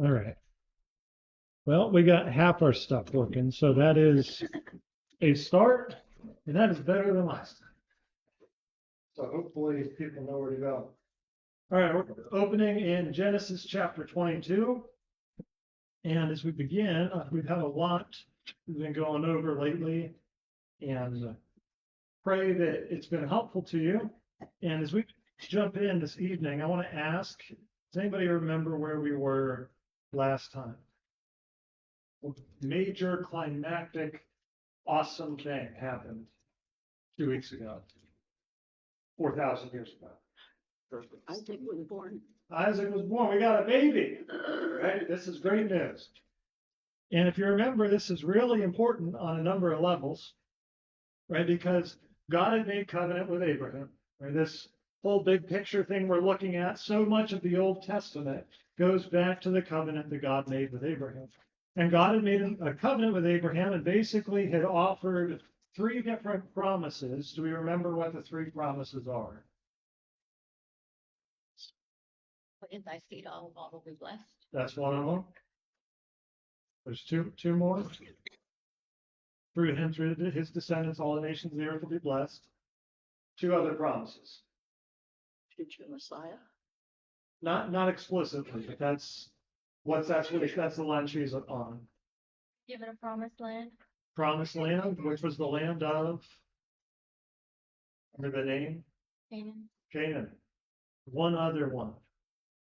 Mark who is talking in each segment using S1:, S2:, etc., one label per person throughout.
S1: All right. Well, we got half our stuff working, so that is a start, and that is better than last time. So hopefully people know where to go. All right, we're opening in Genesis chapter 22. And as we begin, we've had a lot we've been going over lately, and pray that it's been helpful to you. And as we jump in this evening, I want to ask, does anybody remember where we were last time? Major climactic, awesome thing happened 2 weeks ago, 4,000 years ago.
S2: Isaac was born.
S1: Isaac was born. We got a baby, right? This is great news. And if you remember, this is really important on a number of levels, right? Because God had made covenant with Abraham, right? This whole big picture thing we're looking at, so much of the Old Testament goes back to the covenant that God made with Abraham. And God had made a covenant with Abraham and basically had offered 3 different promises. Do we remember what the 3 promises are?
S2: In thy seed all will be blessed.
S1: That's one of them. There's two more. Through him, through his descendants, all the nations of the earth will be blessed. 2 other promises.
S2: Future Messiah.
S1: Not explicitly, but that's the line she's on.
S3: Given a promised land.
S1: Promised land, which was the land of, remember the name?
S3: Canaan.
S1: Canaan. One other one.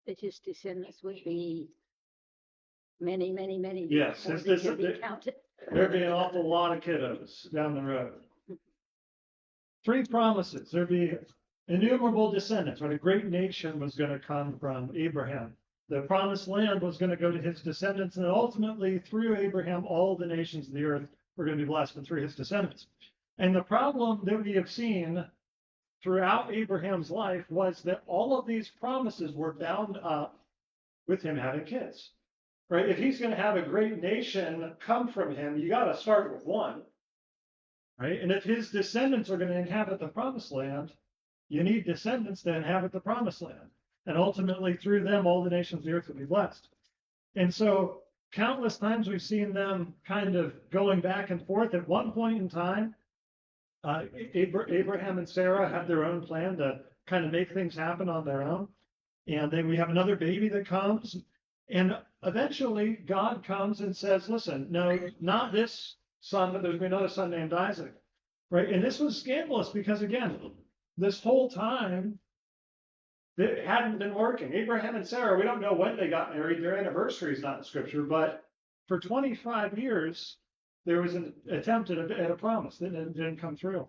S2: That his descendants would be many.
S1: Yes,
S2: more
S1: his
S2: than can be
S1: descendants.
S2: counted.
S1: There'd be an awful lot of kiddos down the road. 3 promises. There'd be innumerable descendants, right? A great nation was going to come from Abraham. The promised land was going to go to his descendants, and ultimately, through Abraham, all the nations of the earth were going to be blessed, and through his descendants. And the problem that we have seen throughout Abraham's life was that all of these promises were bound up with him having kids, right? If he's going to have a great nation come from him, you got to start with one, right? And if his descendants are going to inhabit the promised land, you need descendants to inhabit the promised land. And ultimately, through them, all the nations of the earth will be blessed. And so, countless times we've seen them kind of going back and forth. At one point in time, Abraham and Sarah had their own plan to kind of make things happen on their own. And then we have another baby that comes. And eventually, God comes and says, listen, no, not this son, but there's going to be another son named Isaac. Right? And this was scandalous because, again, this whole time, it hadn't been working. Abraham and Sarah, we don't know when they got married. Their anniversary is not in Scripture, but for 25 years, there was an attempt at a promise that didn't come through.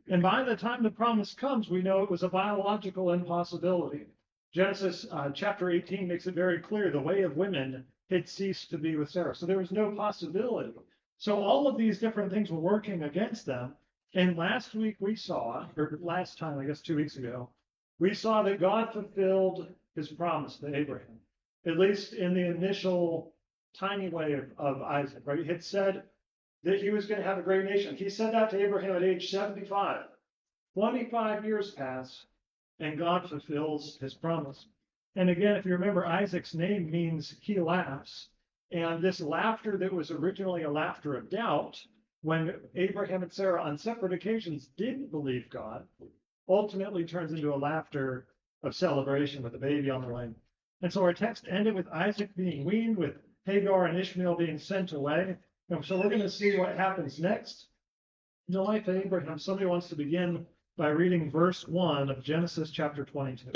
S1: And by the time the promise comes, we know it was a biological impossibility. Genesis chapter 18 makes it very clear the way of women had ceased to be with Sarah. So there was no possibility. So all of these different things were working against them. And last week we saw, or last time, I guess 2 weeks ago, we saw that God fulfilled his promise to Abraham, at least in the initial tiny way of Isaac, right? He had said that he was going to have a great nation. He said that to Abraham at age 75. 25 years pass, and God fulfills his promise. And again, if you remember, Isaac's name means he laughs. And this laughter that was originally a laughter of doubt, when Abraham and Sarah on separate occasions didn't believe God, ultimately turns into a laughter of celebration with the baby on the way. And so our text ended with Isaac being weaned, with Hagar and Ishmael being sent away. And so we're going to see what happens next in the life of Abraham. Somebody wants to begin by reading verse 1 of Genesis chapter 22.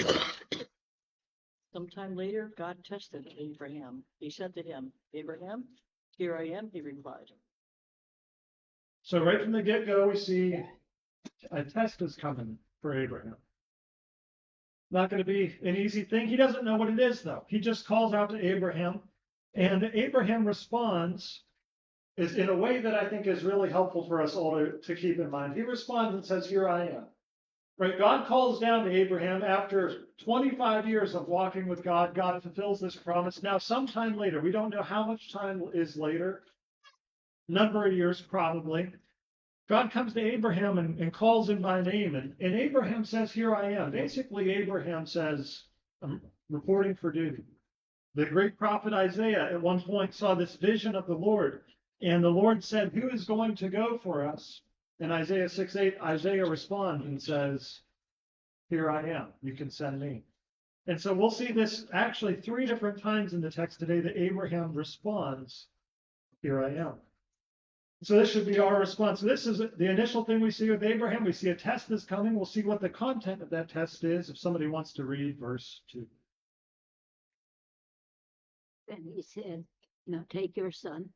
S2: Sometime later, God tested Abraham. He said to him, Abraham, here I am, he replied.
S1: So right from the get-go, we see a test is coming for Abraham. Not going to be an easy thing. He doesn't know what it is, though. He just calls out to Abraham, and Abraham responds is in a way that I think is really helpful for us all to keep in mind. He responds and says, here I am. Right? God calls down to Abraham after 25 years of walking with God. God fulfills this promise. Now, sometime later, we don't know how much time is later, number of years probably, God comes to Abraham and calls him by name. And Abraham says, here I am. Basically, Abraham says, I'm reporting for duty. The great prophet Isaiah at one point saw this vision of the Lord, and the Lord said, "Who is going to go for us?" In Isaiah 6:8, Isaiah responds and says, "Here I am. You can send me." And so we'll see this actually 3 different times in the text today that Abraham responds, "Here I am." So this should be our response. So this is the initial thing we see with Abraham. We see a test is coming. We'll see what the content of that test is if somebody wants to read verse 2.
S4: And he said, "Now take your son,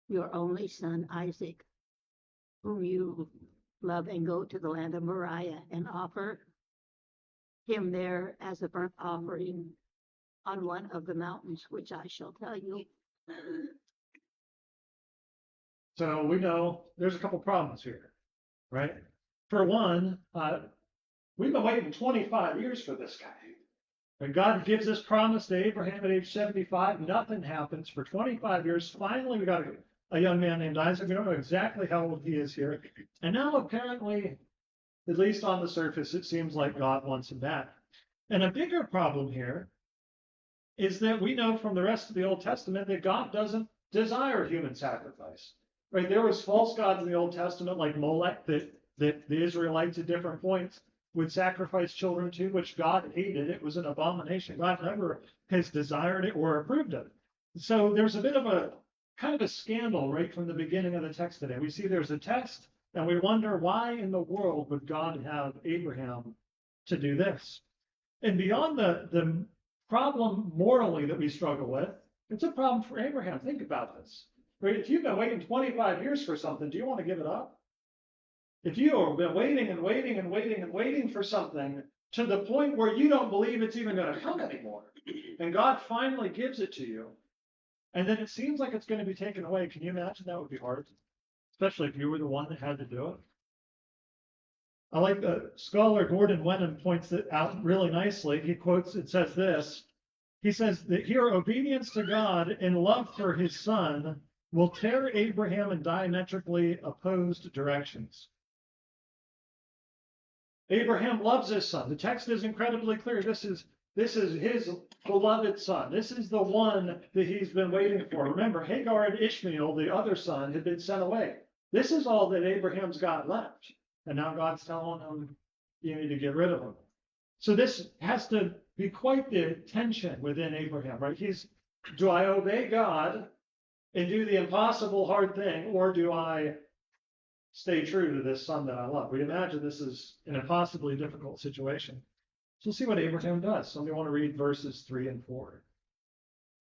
S4: your only son Isaac, whom you love, and go to the land of Moriah and offer him there as a burnt offering on one of the mountains which I shall tell you."
S1: So we know there's a couple problems here, right? For one, we've been waiting 25 years for this guy. When God gives this promise to Abraham at age 75, nothing happens for 25 years. Finally, we got a young man named Isaac. We don't know exactly how old he is here. And now apparently, at least on the surface, it seems like God wants him back. And a bigger problem here is that we know from the rest of the Old Testament that God doesn't desire human sacrifice. Right? There was false gods in the Old Testament like Molech that the Israelites at different points would sacrifice children to, which God hated. It was an abomination. God never has desired it or approved of it. So there's a bit of a kind of a scandal right from the beginning of the text today. We see there's a test, and we wonder why in the world would God have Abraham to do this? And beyond the problem morally that we struggle with, it's a problem for Abraham. Think about this. Right? If you've been waiting 25 years for something, do you want to give it up? If you have been waiting and waiting and waiting and waiting for something to the point where you don't believe it's even going to come anymore, and God finally gives it to you, and then it seems like it's going to be taken away, can you imagine that would be hard? Especially if you were the one that had to do it. I like the scholar Gordon Wenham points it out really nicely. He quotes, it says this. He says that here obedience to God and love for his son will tear Abraham in diametrically opposed directions. Abraham loves his son. The text is incredibly clear. This is his beloved son. This is the one that he's been waiting for. Remember, Hagar and Ishmael, the other son, had been sent away. This is all that Abraham's got left. And now God's telling him, you need to get rid of him. So this has to be quite the tension within Abraham, right? Do I obey God and do the impossible hard thing, or do I stay true to this son that I love? We imagine this is an impossibly difficult situation. So we'll see what Abraham does. Somebody want to read verses 3 and 4.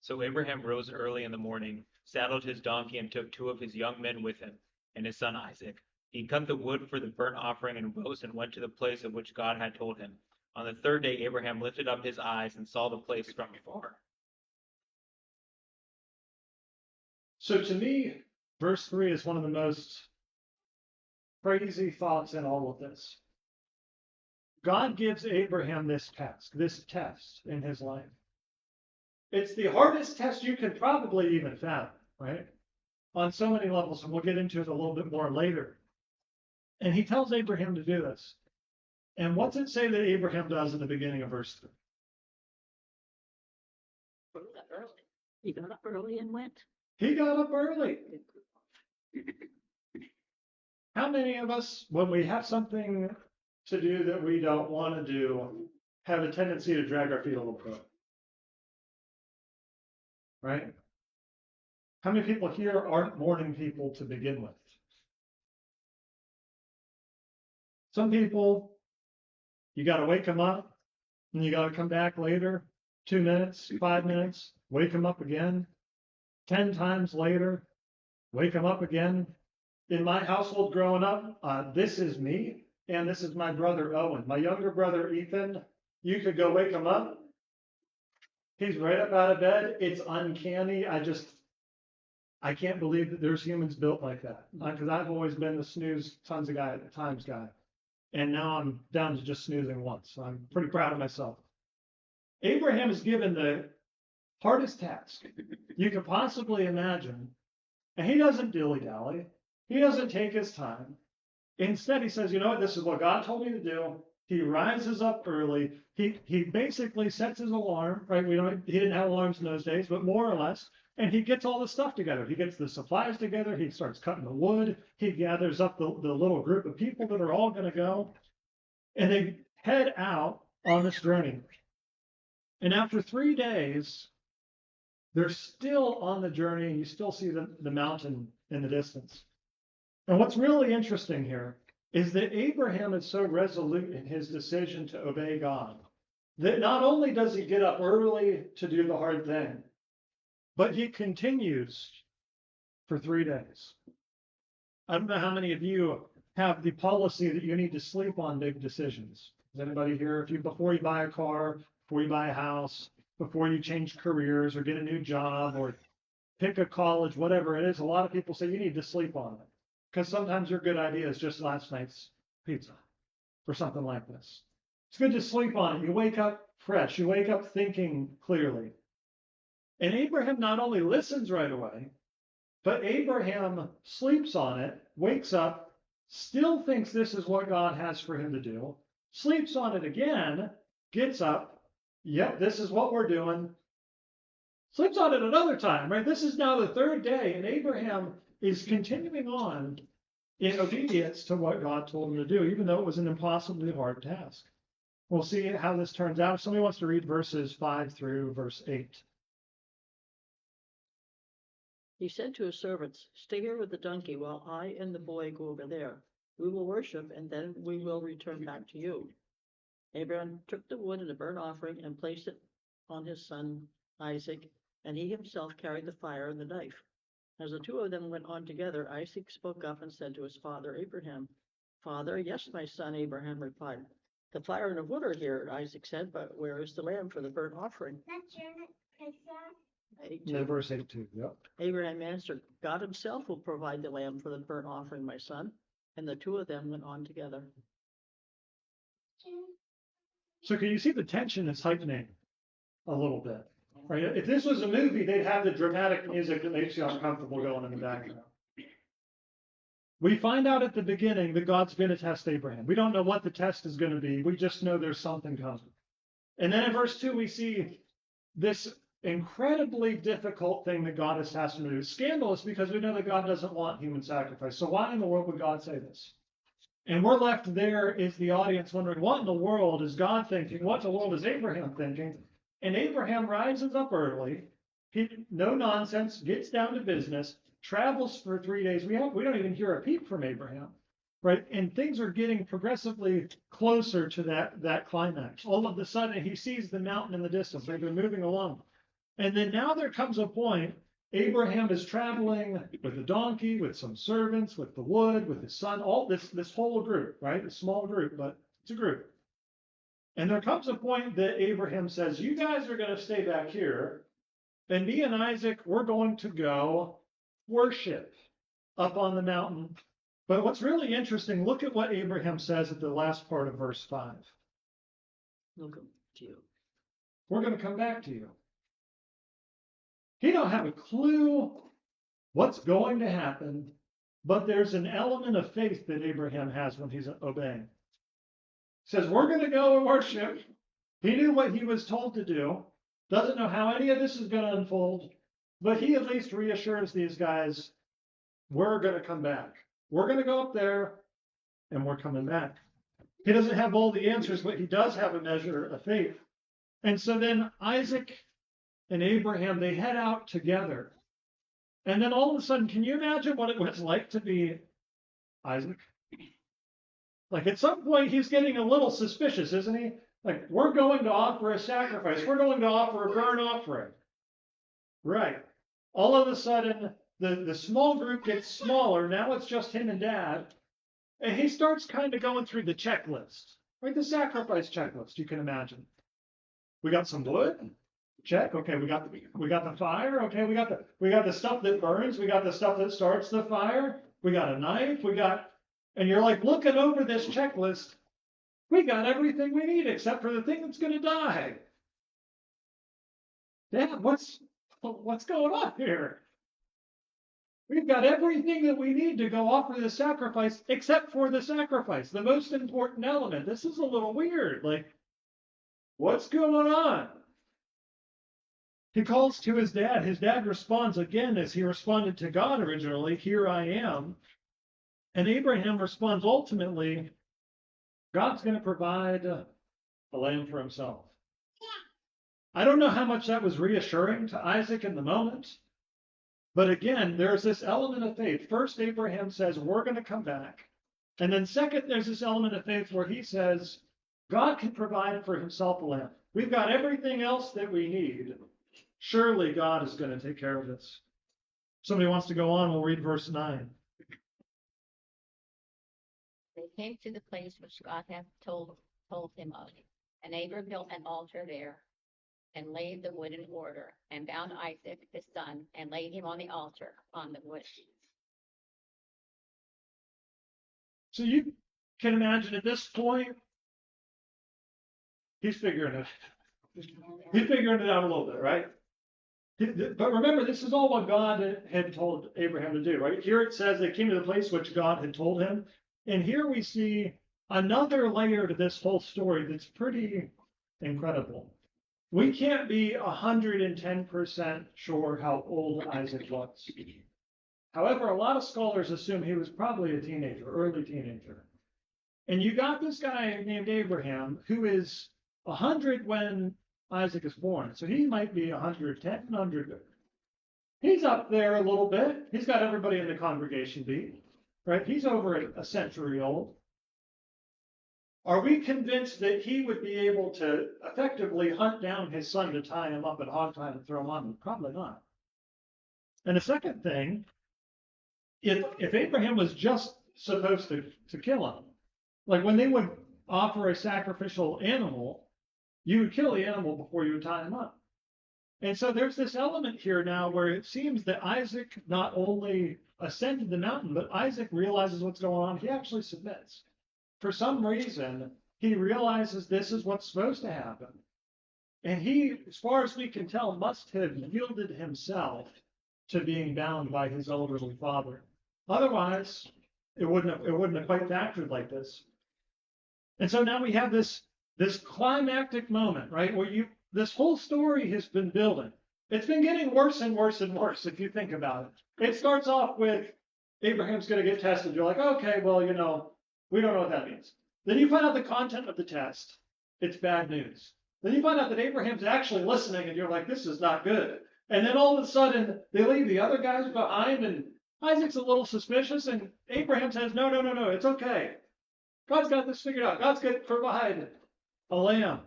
S5: So Abraham rose early in the morning, saddled his donkey, and took 2 of his young men with him, and his son Isaac. He cut the wood for the burnt offering and rose and went to the place of which God had told him. On the 3rd day, Abraham lifted up his eyes and saw the place from afar.
S1: So to me, verse 3 is one of the most crazy thoughts in all of this. God gives Abraham this test in his life. It's the hardest test you can probably even fathom, right? On so many levels, and we'll get into it a little bit more later. And he tells Abraham to do this. And what's it say that Abraham does in the beginning of verse 3?
S4: He got up early and went.
S1: He got up early. How many of us, when we have something to do that we don't want to do, have a tendency to drag our feet a little bit? Right? How many people here aren't morning people to begin with? Some people, you got to wake them up, and you got to come back later, 2 minutes, 5 minutes, wake them up again, 10 times later, wake them up again. In my household growing up, this is me, and this is my brother Owen. My younger brother Ethan, you could go wake him up. He's right up out of bed. It's uncanny. I can't believe that there's humans built like that. Because I've always been the snooze times guy. And now I'm down to just snoozing once. So I'm pretty proud of myself. Abraham is given the hardest task you could possibly imagine. And he doesn't dilly-dally. He doesn't take his time. Instead, he says, you know what? This is what God told me to do. He rises up early. He basically sets his alarm, right? He didn't have alarms in those days, but more or less. And he gets all the stuff together. He gets the supplies together. He starts cutting the wood. He gathers up the little group of people that are all going to go. And they head out on this journey. And after 3 days, they're still on the journey, and you still see the mountain in the distance. And what's really interesting here is that Abraham is so resolute in his decision to obey God that not only does he get up early to do the hard thing, but he continues for 3 days. I don't know how many of you have the policy that you need to sleep on big decisions. Is anybody here? Before you buy a car, before you buy a house, before you change careers or get a new job or pick a college, whatever it is, a lot of people say you need to sleep on it. Because sometimes your good idea is just last night's pizza or something like this. It's good to sleep on it. You wake up fresh. You wake up thinking clearly. And Abraham not only listens right away, but Abraham sleeps on it, wakes up, still thinks this is what God has for him to do, sleeps on it again, gets up, yep, this is what we're doing, sleeps on it another time, right? This is now the third day, and Abraham is continuing on in obedience to what God told him to do, even though it was an impossibly hard task. We'll see how this turns out. If somebody wants to read verses 5 through verse 8.
S2: He said to his servants, "Stay here with the donkey while I and the boy go over there. We will worship, and then we will return back to you." Abraham took the wood and the burnt offering and placed it on his son Isaac, and he himself carried the fire and the knife. As the two of them went on together, Isaac spoke up and said to his father Abraham, "Father." "Yes, my son," Abraham replied. "The fire and the wood are here," Isaac said, "but where is the lamb for the burnt offering?"
S3: That's your
S1: No, verse 8 too. Yep.
S2: Abraham answered, "God himself will provide the lamb for the burnt offering, my son." And the two of them went on together.
S1: So can you see the tension is heightening a little bit? Right? If this was a movie, they'd have the dramatic music that makes you uncomfortable going in the background. We find out at the beginning that God's going to test Abraham. We don't know what the test is going to be. We just know there's something coming. And then in verse 2, we see this incredibly difficult thing that God has asked him to do. It's scandalous because we know that God doesn't want human sacrifice. So why in the world would God say this? And we're left there is the audience wondering, what in the world is God thinking? What in the world is Abraham thinking? And Abraham rises up early, no nonsense, gets down to business, travels for 3 days. We don't even hear a peep from Abraham, right? And things are getting progressively closer to that climax. All of a sudden, he sees the mountain in the distance. They've been moving along. And then now there comes a point, Abraham is traveling with a donkey, with some servants, with the wood, with his son, all this whole group, right? A small group, but it's a group. And there comes a point that Abraham says, you guys are going to stay back here, and me and Isaac, we're going to go worship up on the mountain. But what's really interesting, look at what Abraham says at the last part of verse 5.
S2: Look to you.
S1: We're going to come back to you. He don't have a clue what's going to happen, but there's an element of faith that Abraham has when he's obeying. He says, we're going to go and worship. He knew what he was told to do. Doesn't know how any of this is going to unfold, but he at least reassures these guys, we're going to come back. We're going to go up there, and we're coming back. He doesn't have all the answers, but he does have a measure of faith. And so then Isaac and Abraham, they head out together. And then all of a sudden, can you imagine what it was like to be Isaac? Like at some point, he's getting a little suspicious, isn't he? Like, we're going to offer a sacrifice. We're going to offer a burnt offering. Right. All of a sudden, the small group gets smaller. Now it's just him and Dad. And he starts kind of going through the checklist, right? The sacrifice checklist, you can imagine. We got some wood. Check. Okay, we got the fire. Okay, we got the stuff that burns. We got the stuff that starts the fire. We got a knife. And you're like looking over this checklist. We got everything we need except for the thing that's going to die. Dad, what's going on here? We've got everything that we need to go offer the sacrifice, except for the sacrifice, the most important element. This is a little weird. Like, what's going on? He calls to his dad. His dad responds again as he responded to God originally, "Here I am." And Abraham responds ultimately, God's going to provide a lamb for himself. I don't know how much that was reassuring to Isaac in the moment. But again, there's this element of faith. First, Abraham says, we're going to come back. And then second, there's this element of faith where he says, God can provide for himself a lamb. We've got everything else that we need. Surely God is going to take care of this. Somebody wants to go on, we'll read verse 9.
S6: They came to the place which God had told him of, and Abram built an altar there, and laid the wood in order, and bound Isaac his son, and laid him on the altar on the wood.
S1: So you can imagine at this point, he's figuring it. He's figuring it out a little bit, right? But remember, this is all what God had told Abraham to do, right? Here it says they came to the place which God had told him. And here we see another layer to this whole story that's pretty incredible. We can't be 110% sure how old Isaac was. However, a lot of scholars assume he was probably a teenager, early teenager. And you got this guy named Abraham who is 100 when Isaac is born. So he might be 110, 100. He's up there a little bit. He's got everybody in the congregation beat, right? He's over a century old. Are we convinced that he would be able to effectively hunt down his son to tie him up at hog time and throw him on him? Probably not. And the second thing, if Abraham was just supposed to kill him, like when they would offer a sacrificial animal, you would kill the animal before you would tie him up. And so there's this element here now where it seems that Isaac not only ascended the mountain, but Isaac realizes what's going on. He actually submits. For some reason, he realizes this is what's supposed to happen. And he, as far as we can tell, must have yielded himself to being bound by his elderly father. Otherwise, it wouldn't have quite factored like this. And so now we have this climactic moment, right? Where this whole story has been building. It's been getting worse and worse and worse if you think about it. It starts off with Abraham's going to get tested. You're like, okay, well, we don't know what that means. Then you find out the content of the test. It's bad news. Then you find out that Abraham's actually listening and you're like, this is not good. And then all of a sudden they leave the other guys behind and Isaac's a little suspicious and Abraham says, no, it's okay. God's got this figured out. God's going to provide a lamb.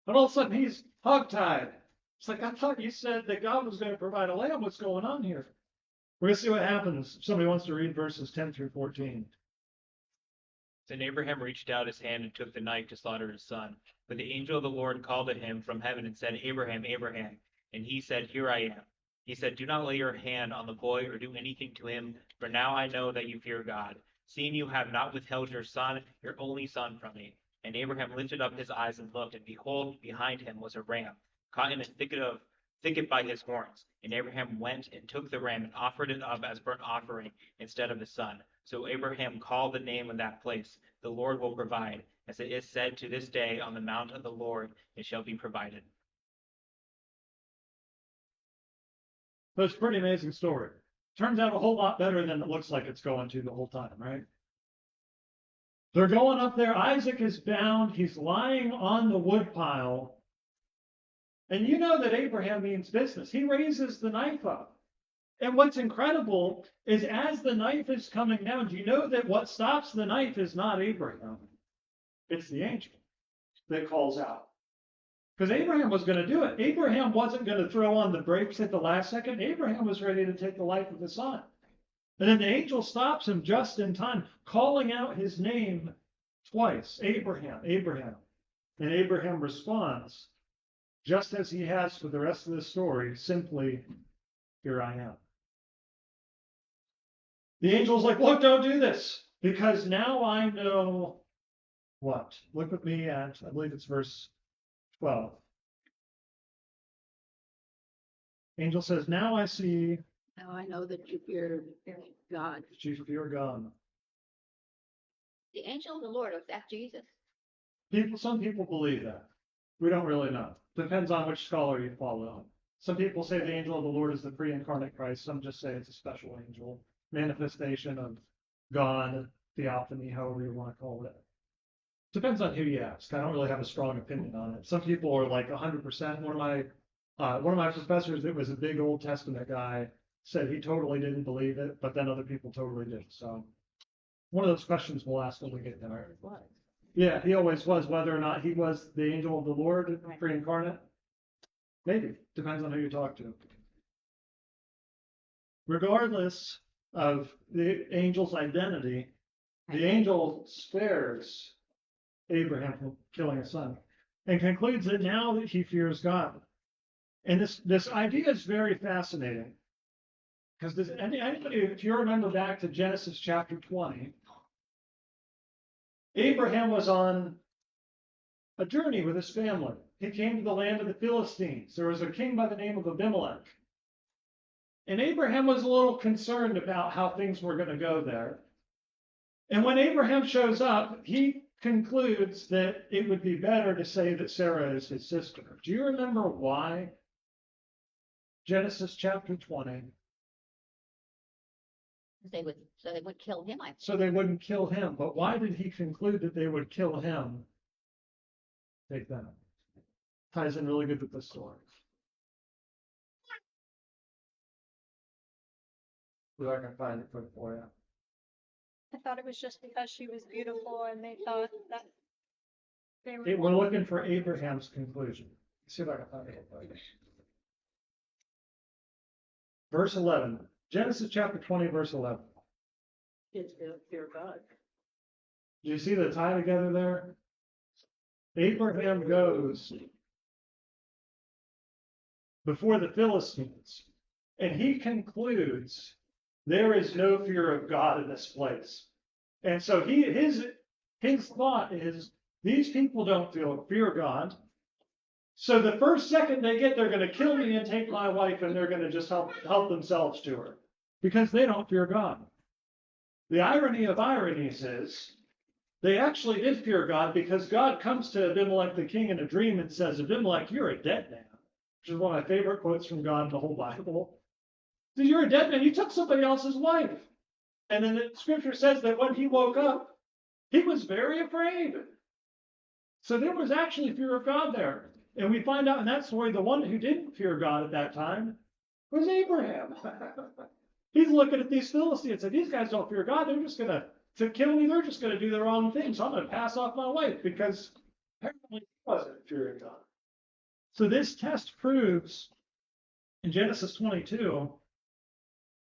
S1: And all of a sudden he's hogtied. It's like, I thought you said that God was going to provide a lamb. What's going on here? We're going to see what happens. If somebody wants to read verses 10 through 14.
S5: Then Abraham reached out his hand and took the knife to slaughter his son. But the angel of the Lord called to him from heaven and said, Abraham, Abraham. And he said, Here I am. He said, Do not lay your hand on the boy or do anything to him, for now I know that you fear God, seeing you have not withheld your son, your only son, from me. And Abraham lifted up his eyes and looked, and behold, behind him was a ram, caught in a thicket by his horns. And Abraham went and took the ram and offered it up as burnt offering instead of his son. So Abraham called the name of that place, The Lord will provide. As it is said to this day, on the mount of the Lord it shall be provided.
S1: So it's a pretty amazing story. Turns out a whole lot better than it looks like it's going to the whole time, right? They're going up there. Isaac is bound. He's lying on the woodpile. And you know that Abraham means business. He raises the knife up. And what's incredible is as the knife is coming down, do you know that what stops the knife is not Abraham? It's the angel that calls out. Because Abraham was going to do it. Abraham wasn't going to throw on the brakes at the last second. Abraham was ready to take the life of his son. And then the angel stops him just in time, calling out his name twice, Abraham, Abraham. And Abraham responds, just as he has for the rest of the story, simply, Here I am. The angel's like, look, don't do this, because now I know what? Look with me at, I believe it's verse 12. Angel says, now I see
S4: Now I know that you fear God.
S1: Chief, fear God.
S6: The angel of the Lord, was that Jesus?
S1: Some people believe that. We don't really know. Depends on which scholar you follow. Some people say the angel of the Lord is the pre-incarnate Christ. Some just say it's a special angel, manifestation of God, theophany, however you want to call it. Depends on who you ask. I don't really have a strong opinion on it. Some people are like 100%. One of my professors that was a big Old Testament guy said he totally didn't believe it, but then other people totally did. So one of those questions we'll ask when we get there.
S2: What?
S1: Yeah, he always was. Whether or not he was the angel of the Lord,
S6: Right.
S1: pre-incarnate, maybe. Depends on who you talk to. Regardless of the angel's identity, the angel spares Abraham from killing his son and concludes that now that he fears God. And this idea is very fascinating because if you remember back to Genesis chapter 20, Abraham was on a journey with his family. He came to the land of the Philistines. There was a king by the name of Abimelech. And Abraham was a little concerned about how things were going to go there. And when Abraham shows up, he concludes that it would be better to say that Sarah is his sister. Do you remember why? Genesis chapter 20.
S6: So they would kill him, I think.
S1: So they wouldn't kill him. But why did he conclude that they would kill him? Take that. Ties in really good with the story. See if I can find it for you.
S3: I thought it was just because she was beautiful and they thought that they were.
S1: We're looking for Abraham's conclusion. Let's see if I can find it. Verse 11. Genesis chapter 20, verse 11.
S2: Kids fear God.
S1: Do you see the tie together there? Abraham goes before the Philistines, and he concludes there is no fear of God in this place. And so his thought is these people don't fear God. So the first second they get, they're going to kill me and take my wife, and they're going to just help themselves to her because they don't fear God. The irony of ironies is they actually did fear God because God comes to Abimelech the king in a dream and says, Abimelech, you're a dead man, which is one of my favorite quotes from God in the whole Bible. He says, you're a dead man. You took somebody else's wife. And then the scripture says that when he woke up, he was very afraid. So there was actually fear of God there. And we find out in that story, the one who didn't fear God at that time was Abraham. He's looking at these Philistines and said, these guys don't fear God. They're just going to kill me. They're just going to do the wrong thing. So I'm going to pass off my wife because apparently he wasn't fearing God. So this test proves in Genesis 22,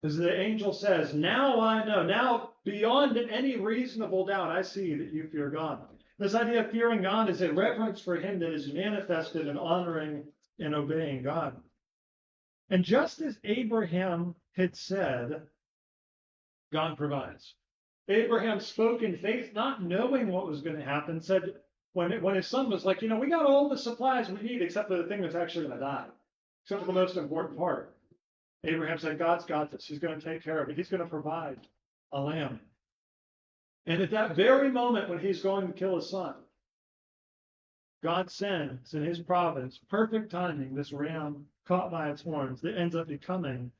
S1: as the angel says, now I know, now beyond any reasonable doubt, I see that you fear God. This idea of fearing God is a reverence for him that is manifested in honoring and obeying God. And just as Abraham had said, God provides. Abraham spoke in faith, not knowing what was going to happen, said when his son was like, we got all the supplies we need except for the thing that's actually going to die, except for the most important part. Abraham said, God's got this. He's going to take care of it. He's going to provide a lamb. And at that very moment when he's going to kill his son, God sends in his providence, perfect timing, this ram caught by its horns that ends up becoming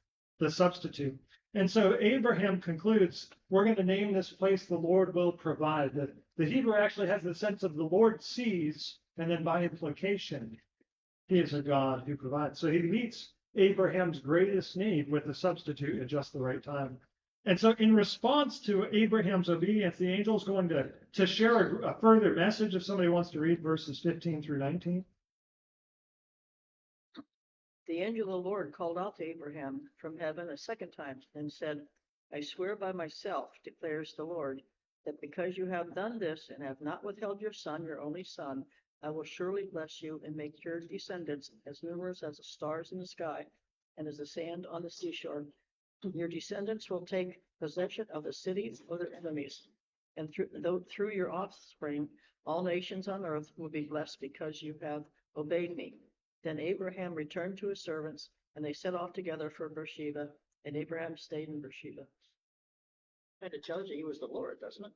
S1: the substitute. And so Abraham concludes, we're going to name this place the Lord will provide. The Hebrew actually has the sense of the Lord sees, and then by implication, he is a God who provides. So he meets Abraham's greatest need with the substitute at just the right time. And so in response to Abraham's obedience, the angel is going to share a further message if somebody wants to read verses 15 through 19.
S2: The angel of the Lord called out to Abraham from heaven a second time and said, I swear by myself, declares the Lord, that because you have done this and have not withheld your son, your only son, I will surely bless you and make your descendants as numerous as the stars in the sky and as the sand on the seashore. Your descendants will take possession of the cities of their enemies, and through your offspring, all nations on earth will be blessed because you have obeyed me. Then Abraham returned to his servants, and they set off together for Beersheba. And Abraham stayed in Beersheba. And it tells you he was the Lord, doesn't it?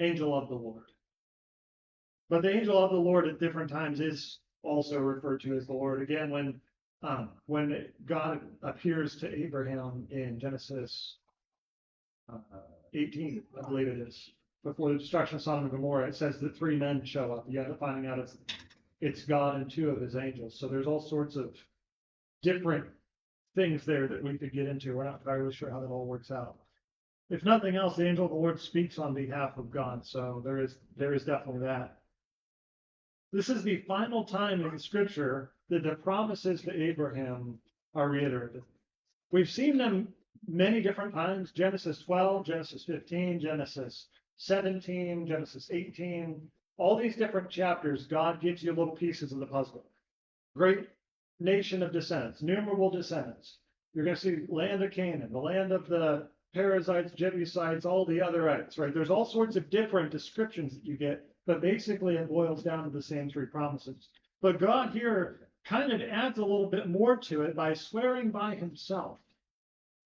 S1: Angel of the Lord. But the angel of the Lord at different times is also referred to as the Lord. Again, when God appears to Abraham in Genesis 18, I believe it is, before the destruction of Sodom and Gomorrah, it says that three men show up. You end up finding out it's God and two of his angels. So there's all sorts of different things there that we could get into. We're not entirely sure how that all works out. If nothing else, the angel of the Lord speaks on behalf of God. So there is definitely that. This is the final time in Scripture that the promises to Abraham are reiterated. We've seen them many different times: Genesis 12, Genesis 15, Genesis 17, Genesis 18. All these different chapters, God gives you little pieces of the puzzle. Great nation of descendants, numerable descendants. You're going to see land of Canaan, the land of the Perizzites, Jebusites, all the otherites, right? There's all sorts of different descriptions that you get, but basically it boils down to the same three promises. But God here kind of adds a little bit more to it by swearing by himself,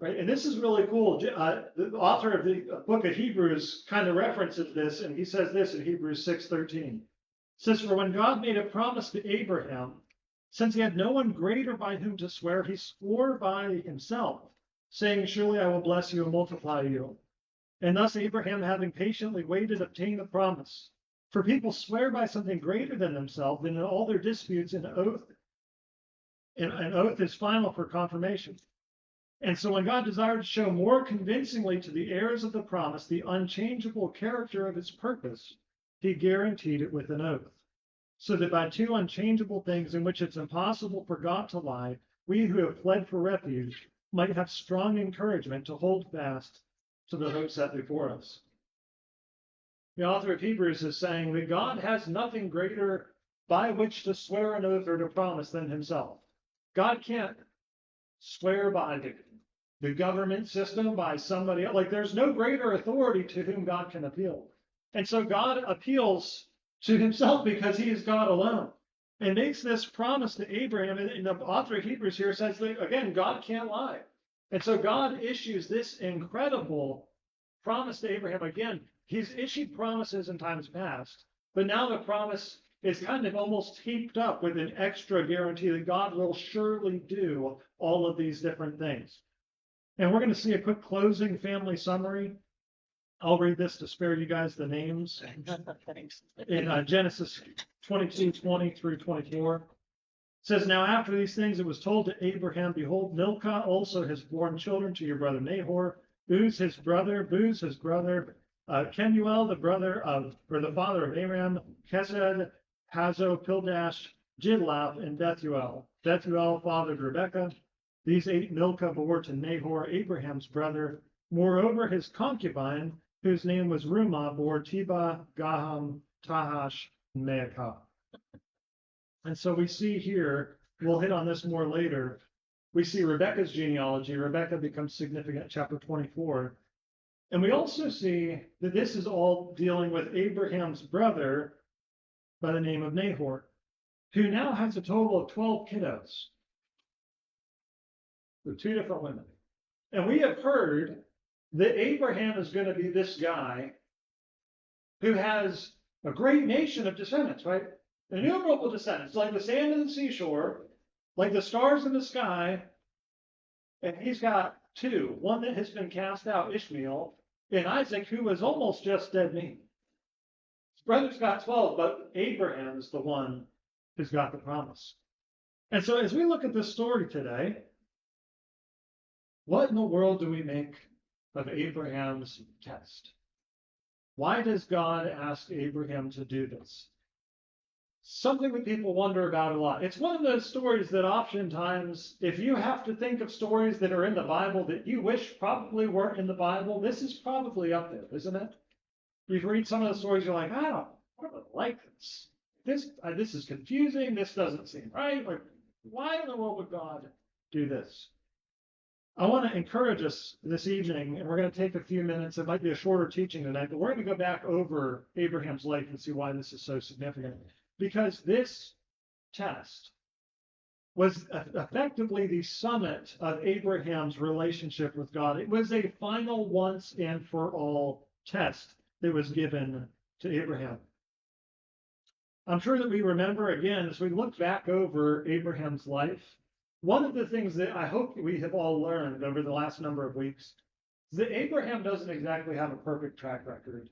S1: right? And this is really cool. The author of the book of Hebrews kind of references this, and he says this in Hebrews 6:13. It says, "For when God made a promise to Abraham, since he had no one greater by whom to swear, he swore by himself, saying, surely I will bless you and multiply you. And thus Abraham, having patiently waited, obtained the promise. For people swear by something greater than themselves, and in all their disputes an oath is final for confirmation. And so when God desired to show more convincingly to the heirs of the promise the unchangeable character of his purpose, he guaranteed it with an oath. So that by two unchangeable things in which it's impossible for God to lie, we who have fled for refuge might have strong encouragement to hold fast to the hope set before us." The author of Hebrews is saying that God has nothing greater by which to swear an oath or to promise than himself. God can't swear by the government system, by somebody else. Like, there's no greater authority to whom God can appeal. And so God appeals to himself because he is God alone, and makes this promise to Abraham. And the author of Hebrews here says that, again, God can't lie. And so God issues this incredible promise to Abraham. Again, he's issued promises in times past, but now the promise is kind of almost heaped up with an extra guarantee that God will surely do all of these different things. And we're going to see a quick closing family summary. I'll read this to spare you guys the names.
S2: Thanks.
S1: In Genesis 22:20 through 24. It says, "Now after these things it was told to Abraham, behold, Milcah also has borne children to your brother Nahor, Buz his brother, Kemuel the father of Aram, Chesed, Hazo, Pildash, Jidlaph, and Bethuel. Bethuel fathered Rebekah. These 8 Milcah bore to Nahor, Abraham's brother. Moreover, his concubine, whose name was Rumah, bore Teba, Gaham, Tahash, and Maacah." And so we see here, we'll hit on this more later, we see Rebekah's genealogy. Rebekah becomes significant in chapter 24. And we also see that this is all dealing with Abraham's brother by the name of Nahor, who now has a total of 12 kiddos with 2 different women. And we have heard that Abraham is going to be this guy who has a great nation of descendants, right? Innumerable descendants, like the sand of the seashore, like the stars in the sky. And he's got 2, one that has been cast out, Ishmael, and Isaac, who was almost just dead meat. His brother's got 12, but Abraham is the one who's got the promise. And so as we look at this story today, what in the world do we make of Abraham's test? Why does God ask Abraham to do this? Something that people wonder about a lot. It's one of those stories that oftentimes, if you have to think of stories that are in the Bible that you wish probably weren't in the Bible, this is probably up there, isn't it? You read some of the stories, you're like, I don't like this. This is confusing. This doesn't seem right. Like, why in the world would God do this? I want to encourage us this evening, and we're going to take a few minutes. It might be a shorter teaching tonight, but we're going to go back over Abraham's life and see why this is so significant. Because this test was effectively the summit of Abraham's relationship with God. It was a final once and for all test that was given to Abraham. I'm sure that we remember again, as we look back over Abraham's life, one of the things that I hope we have all learned over the last number of weeks is that Abraham doesn't exactly have a perfect track record.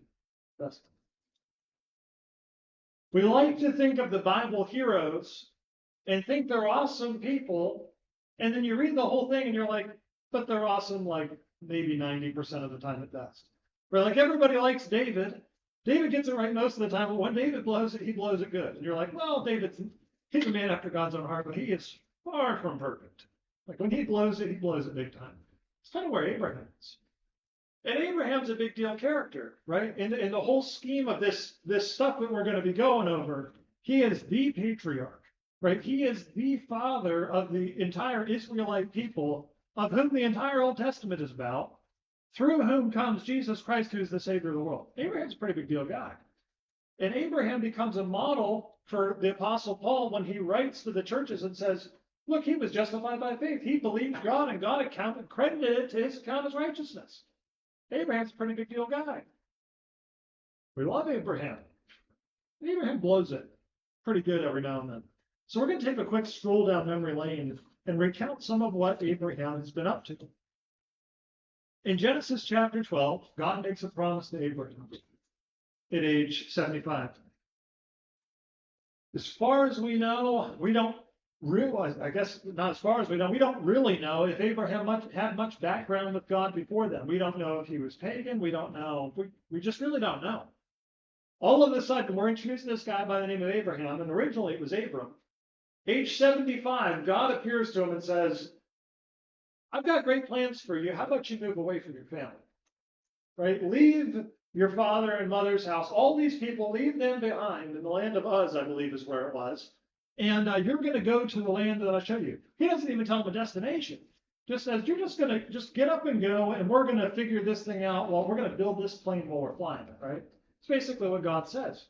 S1: We like to think of the Bible heroes and think they're awesome people, and then you read the whole thing and you're like, but they're awesome like maybe 90% of the time at best. Where like everybody likes David. David gets it right most of the time, but when David blows it, he blows it good. And you're like, well, he's a man after God's own heart, but he is far from perfect. Like when he blows it big time. It's kind of where Abraham is. And Abraham's a big deal character, right? In the whole scheme of this stuff that we're going to be going over, he is the patriarch, right? He is the father of the entire Israelite people, of whom the entire Old Testament is about, through whom comes Jesus Christ, who is the Savior of the world. Abraham's a pretty big deal guy. And Abraham becomes a model for the Apostle Paul when he writes to the churches and says, look, he was justified by faith. He believed God, and God credited it to his account as righteousness. Abraham's a pretty big deal guy. We love Abraham. Abraham blows it pretty good every now and then. So we're going to take a quick stroll down memory lane and recount some of what Abraham has been up to. In Genesis chapter 12, God makes a promise to Abraham at age 75. As far as we know, we don't realize, I guess not as far as we know, we don't really know if Abraham had much background with God before then. We don't know if he was pagan. We don't know. We just really don't know. All of a sudden, we're introducing this guy by the name of Abraham, and originally it was Abram. Age 75, God appears to him and says, I've got great plans for you. How about you move away from your family? Right? Leave your father and mother's house. All these people, leave them behind in the land of Uz, I believe is where it was. And you're going to go to the land that I show you. He doesn't even tell them a destination. Just says, you're just going to just get up and go, and we're going to figure this thing out. Well, we're going to build this plane while we're flying it, right? It's basically what God says.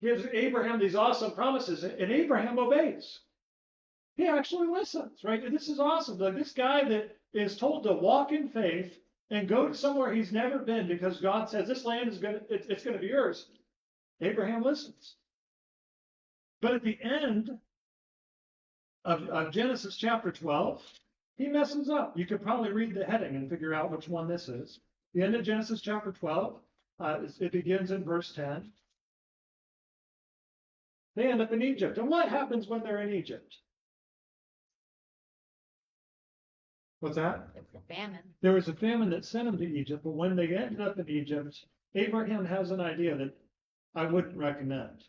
S1: He gives Abraham these awesome promises, and Abraham obeys. He actually listens, right? And this is awesome. Like this guy that is told to walk in faith and go to somewhere he's never been because God says this land is it's going to be yours. Abraham listens. But at the end of Genesis chapter 12, he messes up. You could probably read the heading and figure out which one this is. The end of Genesis chapter 12, it begins in verse 10. They end up in Egypt. And what happens when they're in Egypt? What's that?
S6: It was a famine.
S1: There was a famine that sent them to Egypt, but when they ended up in Egypt, Abraham has an idea that I wouldn't recommend.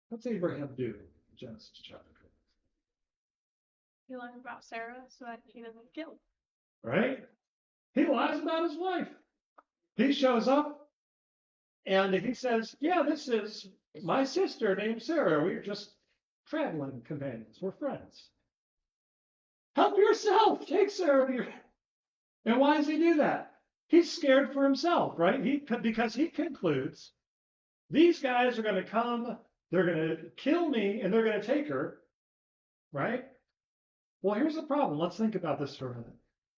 S1: What's Abraham do in Genesis chapter 12?
S3: He lies about Sarah so that he doesn't get killed.
S1: Right? He lies about his wife. He shows up and he says, yeah, this is my sister named Sarah. We're just traveling companions. We're friends. Help yourself. Take Sarah. And why does he do that? He's scared for himself, right? Because he concludes these guys are going to come, they're going to kill me, and they're going to take her, right? Well, here's the problem. Let's think about this for a minute.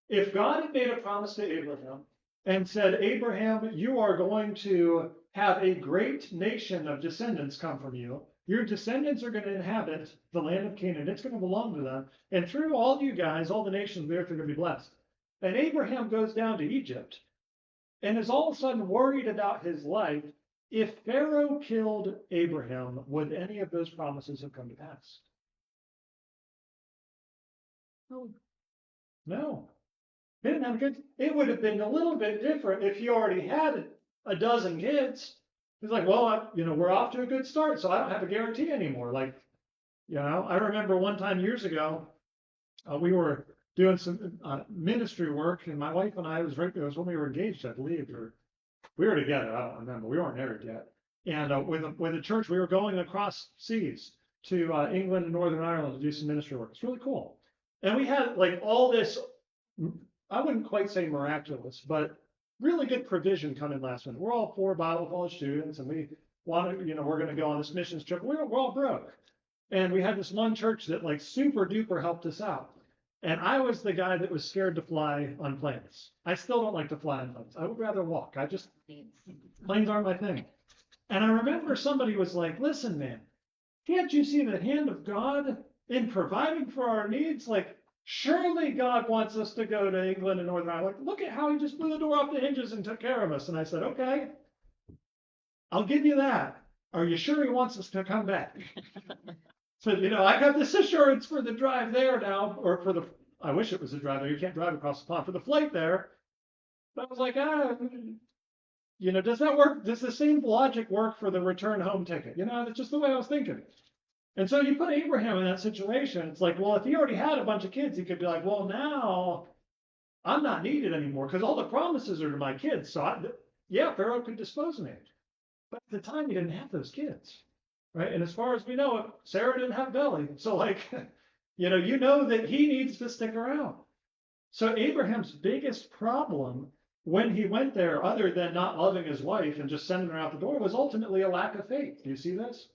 S1: If God had made a promise to Abraham and said, Abraham, you are going to have a great nation of descendants come from you. Your descendants are going to inhabit the land of Canaan. It's going to belong to them. And through all you guys, all the nations of the earth are going to be blessed. And Abraham goes down to Egypt and is all of a sudden worried about his life. If Pharaoh killed Abraham, would any of those promises have come to pass? No. It would have been a little bit different if he already had a dozen kids. He's like, well, we're off to a good start, so I don't have a guarantee anymore. Like, I remember one time years ago, we were doing some ministry work, and my wife and I, it was when we were engaged, I believe, or we were together. I don't remember. We weren't married yet. And with the church, we were going across seas to England and Northern Ireland to do some ministry work. It's really cool. And we had like all this, I wouldn't quite say miraculous, but really good provision coming last minute. We're all 4 Bible college students, and we wanted, we're going to go on this missions trip. We're all broke. And we had this one church that like super duper helped us out. And I was the guy that was scared to fly on planes. I still don't like to fly on planes. I would rather walk. Planes aren't my thing. And I remember somebody was like, listen, man, can't you see the hand of God in providing for our needs? Like, surely God wants us to go to England and Northern Ireland. Like, look at how he just blew the door off the hinges and took care of us. And I said, okay, I'll give you that. Are you sure he wants us to come back? So, I got this assurance for the drive there now, or I wish it was a drive there. You can't drive across the pond for the flight there. But I was like, does that work? Does the same logic work for the return home ticket? That's just the way I was thinking. And so you put Abraham in that situation. It's like, well, if he already had a bunch of kids, he could be like, well, now I'm not needed anymore because all the promises are to my kids. So, Pharaoh could dispose of me. But at the time, he didn't have those kids. Right. And as far as we know, Sarah didn't have belly. So that he needs to stick around. So Abraham's biggest problem when he went there, other than not loving his wife and just sending her out the door, was ultimately a lack of faith. Do you see this?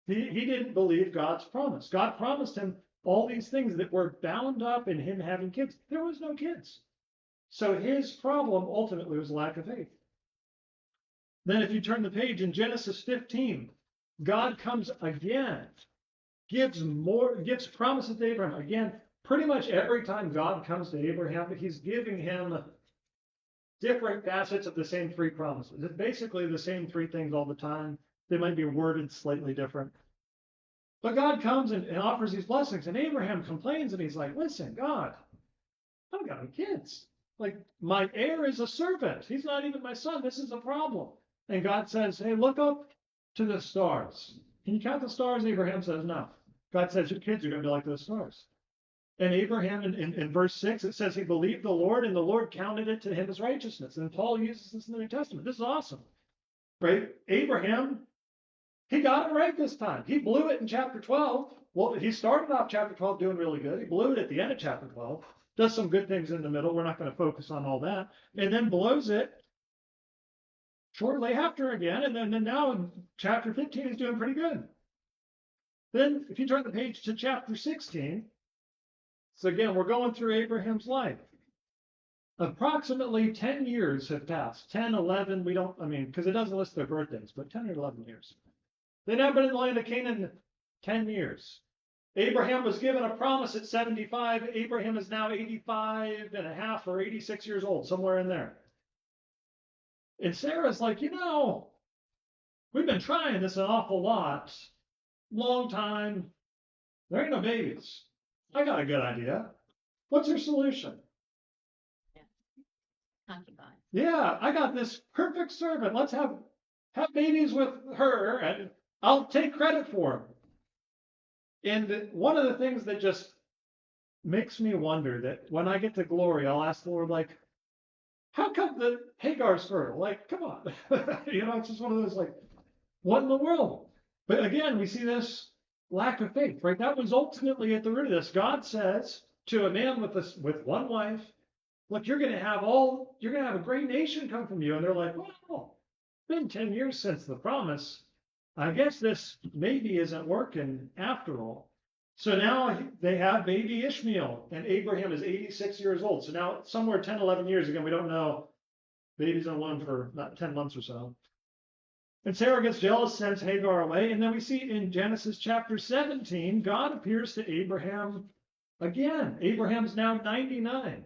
S1: He didn't believe God's promise. God promised him all these things that were bound up in him having kids. There was no kids. So his problem ultimately was lack of faith. Then if you turn the page in Genesis 15, God comes again, gives promises to Abraham. Again, pretty much every time God comes to Abraham, he's giving him different facets of the same three promises. It's basically the same three things all the time. They might be worded slightly different. But God comes and offers these blessings, and Abraham complains, and he's like, listen, God, I don't got any kids. Like, my heir is a servant. He's not even my son. This is a problem. And God says, hey, look up to the stars. Can you count the stars? Abraham says, no. God says, your kids are going to be like those stars. And Abraham, in verse 6, it says he believed the Lord, and the Lord counted it to him as righteousness. And Paul uses this in the New Testament. This is awesome. Right? Abraham, he got it right this time. He blew it in chapter 12. Well, he started off chapter 12 doing really good. He blew it at the end of chapter 12. Does some good things in the middle. We're not going to focus on all that. And then blows it shortly after again. And then now in chapter 15, he's doing pretty good. Then if you turn the page to chapter 16, so again, we're going through Abraham's life. Approximately 10 years have passed. 10, 11, because it doesn't list their birthdays, but 10 or 11 years. They've now been in the land of Canaan 10 years. Abraham was given a promise at 75. Abraham is now 85 and a half or 86 years old, somewhere in there. And Sarah's like, we've been trying this an awful lot, long time. There ain't no babies. I got a good idea. What's your solution?
S6: Concubine.
S1: Yeah, I got this perfect servant. Let's have babies with her, and I'll take credit for them. And one of the things that just makes me wonder that when I get to glory, I'll ask the Lord, like, how come the Hagar's fertile? Like, come on. It's just one of those, like, what in the world? But again, we see this lack of faith, right? That was ultimately at the root of this. God says to a man with one wife, look, you're going to have a great nation come from you. And they're like, well, it's been 10 years since the promise. I guess this maybe isn't working after all. So now they have baby Ishmael, and Abraham is 86 years old. So now somewhere 10, 11 years, again, we don't know. Baby's in a womb for about 10 months or so. And Sarah gets jealous, sends Hagar away. And then we see in Genesis chapter 17, God appears to Abraham again. Abraham's now 99.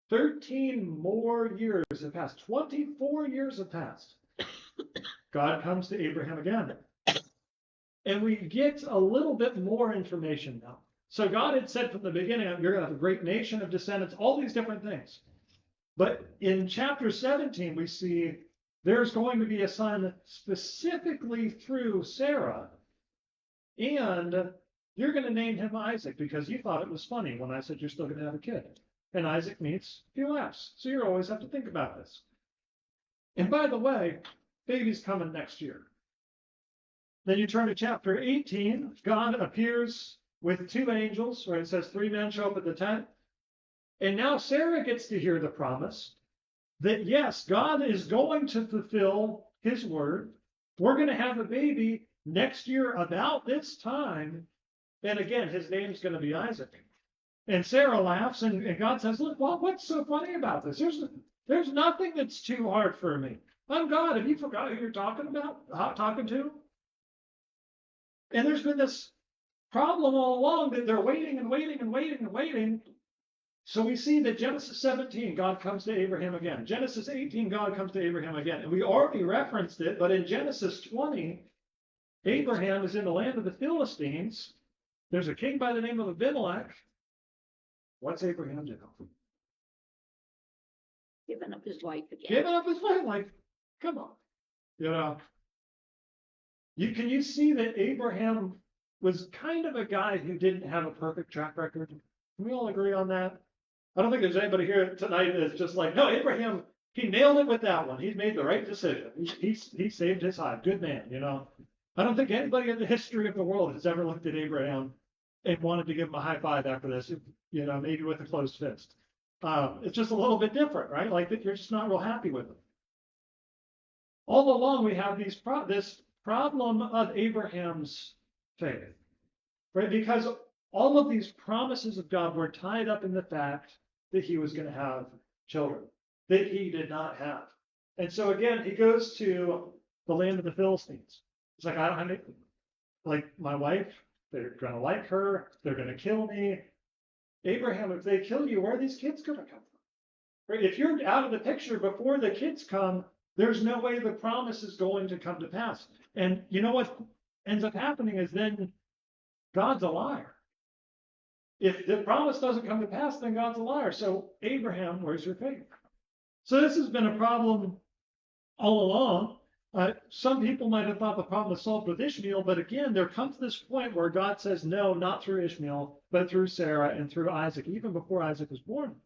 S1: 13 more years have passed. 24 years have passed. God comes to Abraham again. And we get a little bit more information now. So God had said from the beginning, you're going to have a great nation of descendants, all these different things. But in chapter 17, we see there's going to be a son specifically through Sarah. And you're going to name him Isaac because you thought it was funny when I said you're still going to have a kid. And Isaac means he laughs. So you always have to think about this. And by the way, baby's coming next year. Then you turn to chapter 18. God appears with two angels, where it says 3 men show up at the tent. And now Sarah gets to hear the promise that, yes, God is going to fulfill his word. We're going to have a baby next year about this time. And again, his name's going to be Isaac. And Sarah laughs, and God says, look, well, what's so funny about this? There's nothing that's too hard for me. I'm God. Have you forgot who you're talking about? Talking to? And there's been this problem all along that they're waiting and waiting and waiting and waiting. So we see that Genesis 17, God comes to Abraham again. Genesis 18, God comes to Abraham again. And we already referenced it, but in Genesis 20, Abraham is in the land of the Philistines. There's a king by the name of Abimelech. What's Abraham do?
S4: Giving up his wife again.
S1: Giving up his life, like, come on. You know, can you see that Abraham was kind of a guy who didn't have a perfect track record? Can we all agree on that? I don't think there's anybody here tonight that's just like, no, Abraham, he nailed it with that one. He made the right decision. He saved his hide. Good man, you know. I don't think anybody in the history of the world has ever looked at Abraham and wanted to give him a high five after this, you know, maybe with a closed fist. It's just a little bit different, right? Like that you're just not real happy with him. All along, we have this problem of Abraham's faith, right? Because all of these promises of God were tied up in the fact that he was going to have children that he did not have. And so again, he goes to the land of the Philistines. It's like, I don't have any, like my wife, they're going to like her, they're going to kill me. Abraham, if they kill you, where are these kids going to come from? Right? If you're out of the picture before the kids come, there's no way the promise is going to come to pass. And you know what ends up happening is then God's a liar. If the promise doesn't come to pass, then God's a liar. So Abraham, where's your faith? So this has been a problem all along. Some people might have thought the problem was solved with Ishmael, but again, there comes this point where God says, no, not through Ishmael, but through Sarah and through Isaac, even before Isaac was born.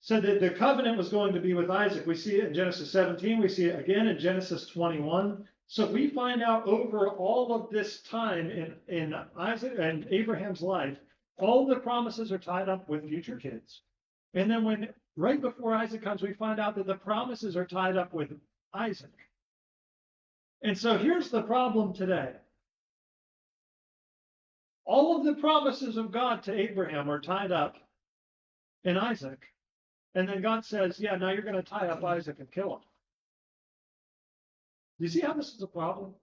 S1: Said that the covenant was going to be with Isaac. We see it in Genesis 17. We see it again in Genesis 21. So we find out over all of this time in Isaac and Abraham's life, all the promises are tied up with future kids. And then right before Isaac comes, we find out that the promises are tied up with Isaac. And so here's the problem today. All of the promises of God to Abraham are tied up in Isaac. And then God says, yeah, now you're going to tie up Isaac and kill him. Do you see how this is a problem?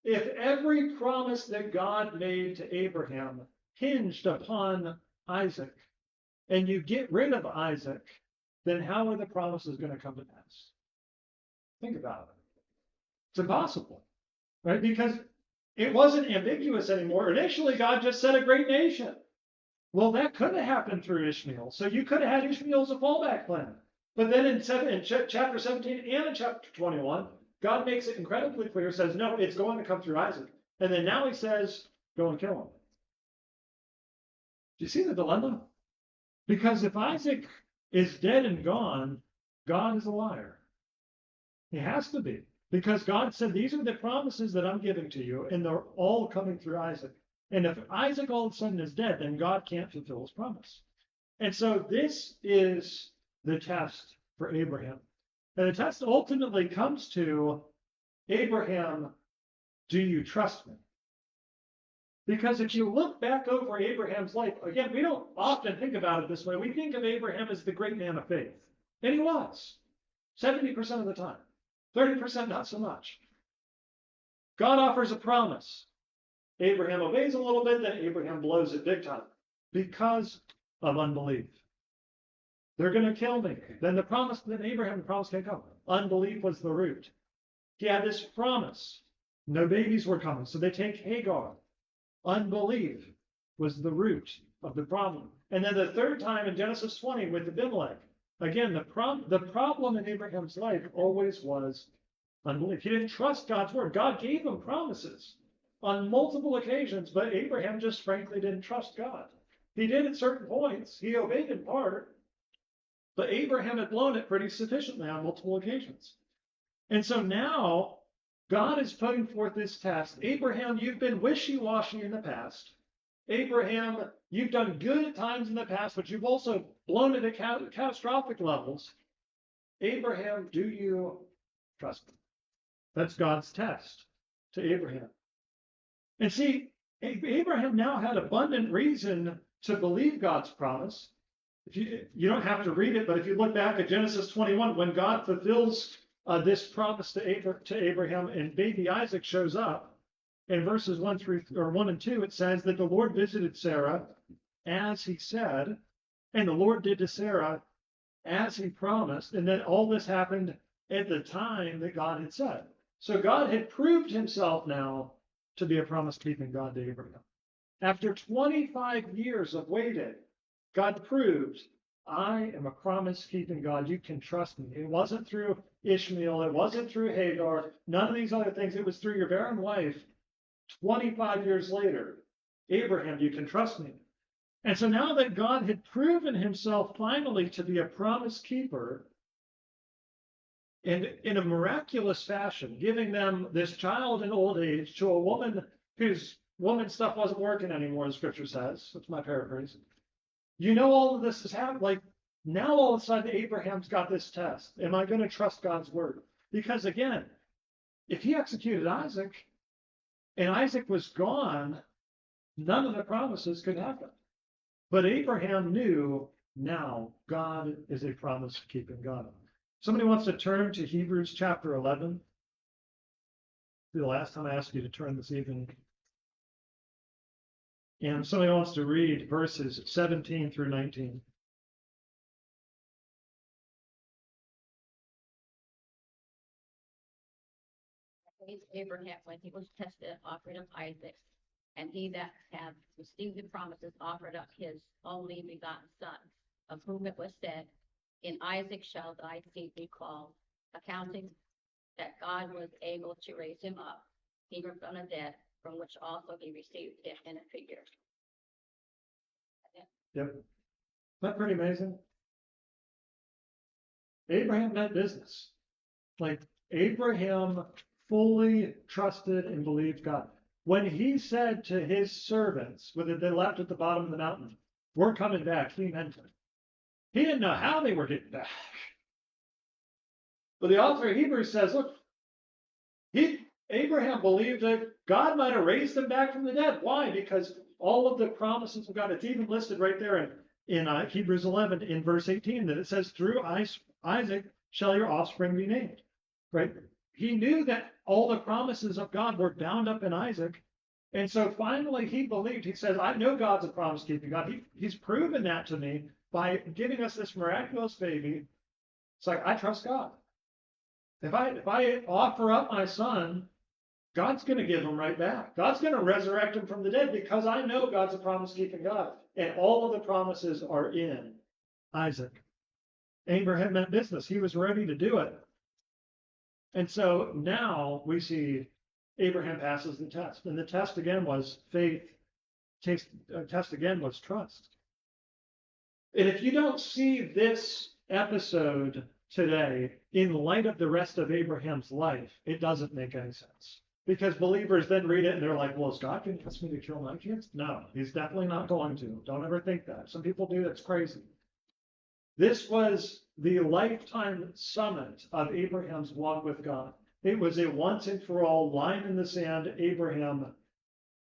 S1: If every promise that God made to Abraham hinged upon Isaac, and you get rid of Isaac, then how are the promises going to come to pass? Think about it. It's impossible, right? Because it wasn't ambiguous anymore. Initially, God just said a great nation. Well, that could have happened through Ishmael. So you could have had Ishmael as a fallback plan. But then in chapter 17 and in chapter 21, God makes it incredibly clear, says, no, it's going to come through Isaac. And then now he says, go and kill him. Do you see the dilemma? Because if Isaac is dead and gone, God is a liar. He has to be. Because God said, these are the promises that I'm giving to you, and they're all coming through Isaac. And if Isaac all of a sudden is dead, then God can't fulfill his promise. And so this is the test for Abraham. And the test ultimately comes to Abraham, do you trust me? Because if you look back over Abraham's life, again, we don't often think about it this way. We think of Abraham as the great man of faith. And he was, 70% of the time. 30% not so much. God offers a promise. Abraham obeys a little bit, then Abraham blows it big time because of unbelief. They're going to kill me. Then Abraham, the promise can't come. Unbelief was the root. He had this promise. No babies were coming, so they take Hagar. Unbelief was the root of the problem. And then the third time in Genesis 20 with Abimelech, again, the problem in Abraham's life always was unbelief. He didn't trust God's word. God gave him promises on multiple occasions, but Abraham just frankly didn't trust God. He did at certain points. He obeyed in part, but Abraham had blown it pretty sufficiently on multiple occasions. And so now God is putting forth this test. Abraham, you've been wishy-washy in the past. Abraham, you've done good at times in the past, but you've also blown it at catastrophic levels. Abraham, do you trust me? That's God's test to Abraham. And see, Abraham now had abundant reason to believe God's promise. If you don't have to read it, but if you look back at Genesis 21, when God fulfills this promise to Abraham and baby Isaac shows up, in verses 1 and 2, it says that the Lord visited Sarah as he said, and the Lord did to Sarah as he promised, and then all this happened at the time that God had said. So God had proved himself now to be a promise-keeping God to Abraham. After 25 years of waiting, God proved, I am a promise-keeping God. You can trust me. It wasn't through Ishmael. It wasn't through Hagar. None of these other things. It was through your barren wife. 25 years later, Abraham, you can trust me. And so now that God had proven himself finally to be a promise keeper, and in a miraculous fashion, giving them this child in old age to a woman whose woman stuff wasn't working anymore, the scripture says. That's my paraphrase. You know, all of this has happened. Like, now all of a sudden, Abraham's got this test. Am I going to trust God's word? Because again, if he executed Isaac and Isaac was gone, none of the promises could happen. But Abraham knew now God is a promise-keeping God. Somebody wants to turn to Hebrews chapter 11. The last time I asked you to turn this evening. And somebody wants to read verses 17 through 19.
S6: Abraham, when he was tested, offered up Isaac, and he that had received the promises offered up his only begotten son, of whom it was said, in Isaac shall thy seed be called, accounting that God was able to raise him up, even from the dead, from which also he received him in a figure.
S1: Yep. Isn't that pretty amazing? Abraham meant business. Like, Abraham fully trusted and believed God. When he said to his servants, when they left at the bottom of the mountain, we're coming back, he meant it. He didn't know how they were getting back. But the author of Hebrews says, look, Abraham believed that God might have raised him back from the dead. Why? Because all of the promises of God, it's even listed right there in Hebrews 11 in verse 18, that it says, through Isaac shall your offspring be named. Right? He knew that all the promises of God were bound up in Isaac. And so finally he believed. He says, I know God's a promise-keeping God. He's proven that to me by giving us this miraculous baby. It's like, I trust God. If I offer up my son, God's going to give him right back. God's going to resurrect him from the dead because I know God's a promise-keeping God. And all of the promises are in Isaac. Abraham meant business. He was ready to do it. And so now we see Abraham passes the test. And the test again was faith. Test again was trust. And if you don't see this episode today in light of the rest of Abraham's life, it doesn't make any sense. Because believers then read it and they're like, well, is God going to ask me to kill my kids? No, he's definitely not going to. Don't ever think that. Some people do. That's crazy. This was the lifetime summit of Abraham's walk with God. It was a once and for all line in the sand. Abraham,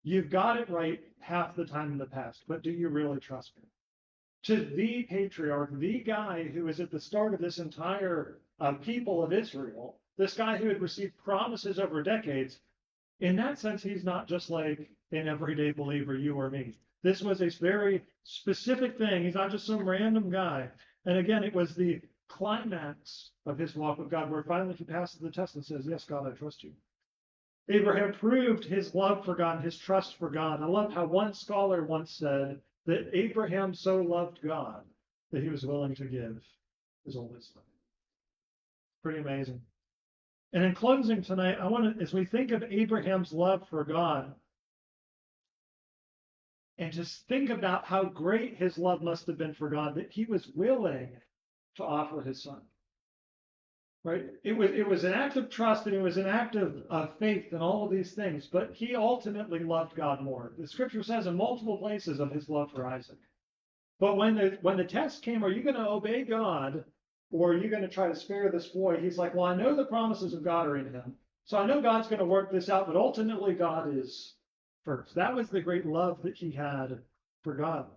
S1: you've got it right half the time in the past, but do you really trust me? To the patriarch, the guy who is at the start of this entire people of Israel, this guy who had received promises over decades, in that sense, he's not just like an everyday believer, you or me. This was a very specific thing. He's not just some random guy. And again, it was the climax of his walk with God, where finally he passes the test and says, yes, God, I trust you. Abraham proved his love for God, his trust for God. I love how one scholar once said that Abraham so loved God that he was willing to give his only son. Pretty amazing. And in closing tonight, I want to, as we think of Abraham's love for God, and just think about how great his love must have been for God, that he was willing to offer his son. Right? It was an act of trust and it was an act of faith and all of these things, but he ultimately loved God more. The scripture says in multiple places of his love for Isaac. But when the test came, are you going to obey God or are you going to try to spare this boy? He's like, well, I know the promises of God are in him. So I know God's going to work this out, but ultimately God is first. That was the great love that he had for God.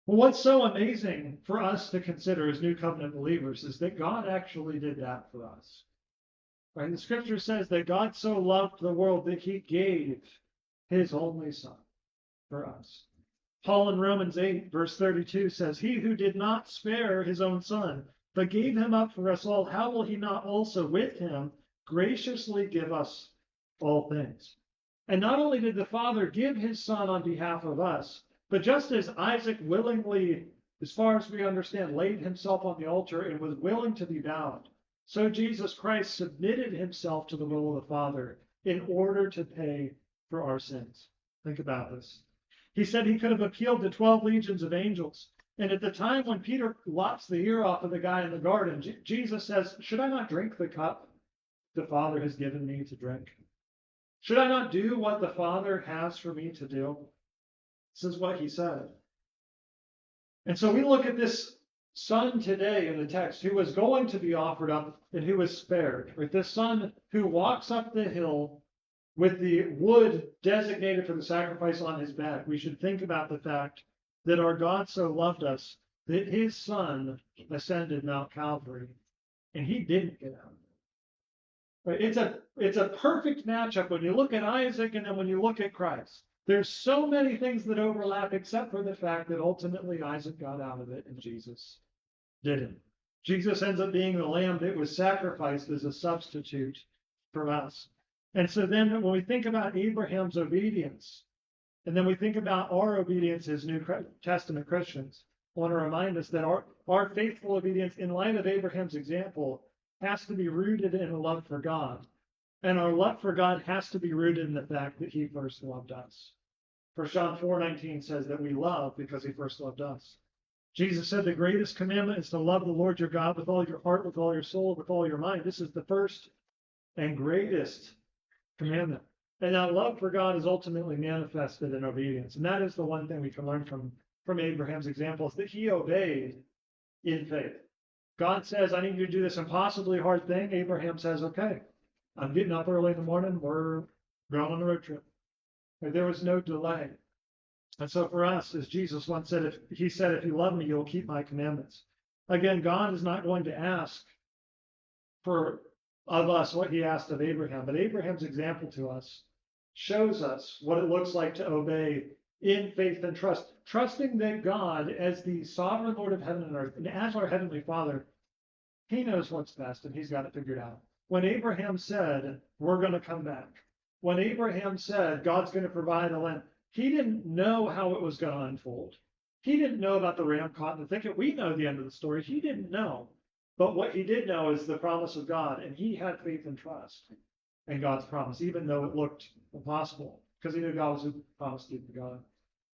S1: Well, what's so amazing for us to consider as New Covenant believers is that God actually did that for us. Right? The scripture says that God so loved the world that he gave his only son for us. Paul in Romans 8, verse 32 says, he who did not spare his own son, but gave him up for us all, how will he not also with him graciously give us all things? And not only did the Father give his son on behalf of us, but just as Isaac willingly, as far as we understand, laid himself on the altar and was willing to be bound, so Jesus Christ submitted himself to the will of the Father in order to pay for our sins. Think about this. He said he could have appealed to 12 legions of angels. And at the time when Peter lops the ear off of the guy in the garden, Jesus says, should I not drink the cup the Father has given me to drink? Should I not do what the Father has for me to do? This is what he said. And so we look at this son today in the text who was going to be offered up and who was spared. Right? This son who walks up the hill with the wood designated for the sacrifice on his back. We should think about the fact that our God so loved us that his son ascended Mount Calvary and he didn't get out. Right? It's a perfect matchup when you look at Isaac and then when you look at Christ. There's so many things that overlap except for the fact that ultimately Isaac got out of it and Jesus didn't. Jesus ends up being the lamb that was sacrificed as a substitute for us. And so then when we think about Abraham's obedience, and then we think about our obedience as New Testament Christians, I want to remind us that our faithful obedience in light of Abraham's example has to be rooted in a love for God. And our love for God has to be rooted in the fact that he first loved us. 1 John 4:19 says that we love because he first loved us. Jesus said the greatest commandment is to love the Lord your God with all your heart, with all your soul, with all your mind. This is the first and greatest commandment. And that love for God is ultimately manifested in obedience. And that is the one thing we can learn from Abraham's example, is that he obeyed in faith. God says, I need you to do this impossibly hard thing. Abraham says, okay, I'm getting up early in the morning. We're going on a road trip. There was no delay. And so for us, as Jesus once said, if you love me, you'll keep my commandments. Again, God is not going to ask of us what he asked of Abraham, but Abraham's example to us shows us what it looks like to obey in faith and trust, trusting that God, as the sovereign Lord of heaven and earth, and as our heavenly Father, he knows what's best and he's got it figured out. When Abraham said, we're going to come back, when Abraham said, God's going to provide a land, he didn't know how it was going to unfold. He didn't know about the ram caught in the thicket. We know the end of the story. He didn't know. But what he did know is the promise of God, and he had faith and trust in God's promise, even though it looked impossible, because he knew God was a promise-keeping God.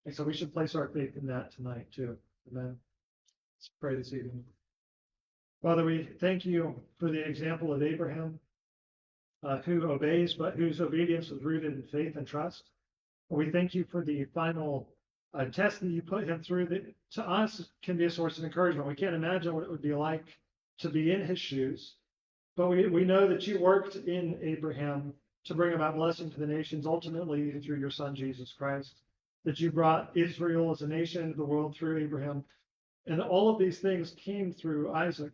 S1: And so we should place our faith in that tonight, too. Amen. Let's pray this evening. Father, we thank you for the example of Abraham, who obeys, but whose obedience was rooted in faith and trust. We thank you for the final test that you put him through that to us can be a source of encouragement. We can't imagine what it would be like to be in his shoes, but we know that you worked in Abraham to bring about blessing to the nations, ultimately through your son, Jesus Christ, that you brought Israel as a nation into the world through Abraham. And all of these things came through Isaac,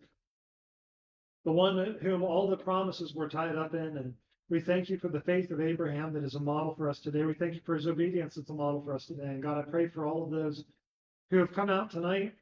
S1: the one whom all the promises were tied up in. And we thank you for the faith of Abraham that is a model for us today. We thank you for his obedience that's a model for us today. And God, I pray for all of those who have come out tonight,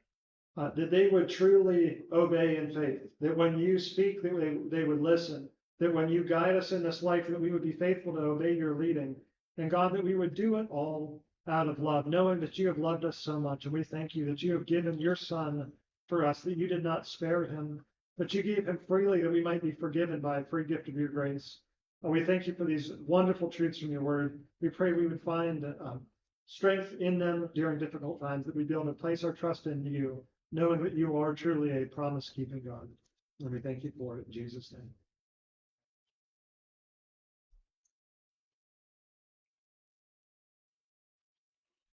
S1: that they would truly obey in faith, that when you speak, that they would listen, that when you guide us in this life, that we would be faithful to obey your leading. And God, that we would do it all out of love, knowing that you have loved us so much. And we thank you that you have given your son for us, that you did not spare him, but you gave him freely that we might be forgiven by a free gift of your grace. And we thank you for these wonderful truths from your word. We pray we would find strength in them during difficult times, that we'd be able to place our trust in you, knowing that you are truly a promise-keeping God. And we thank you for it in Jesus' name.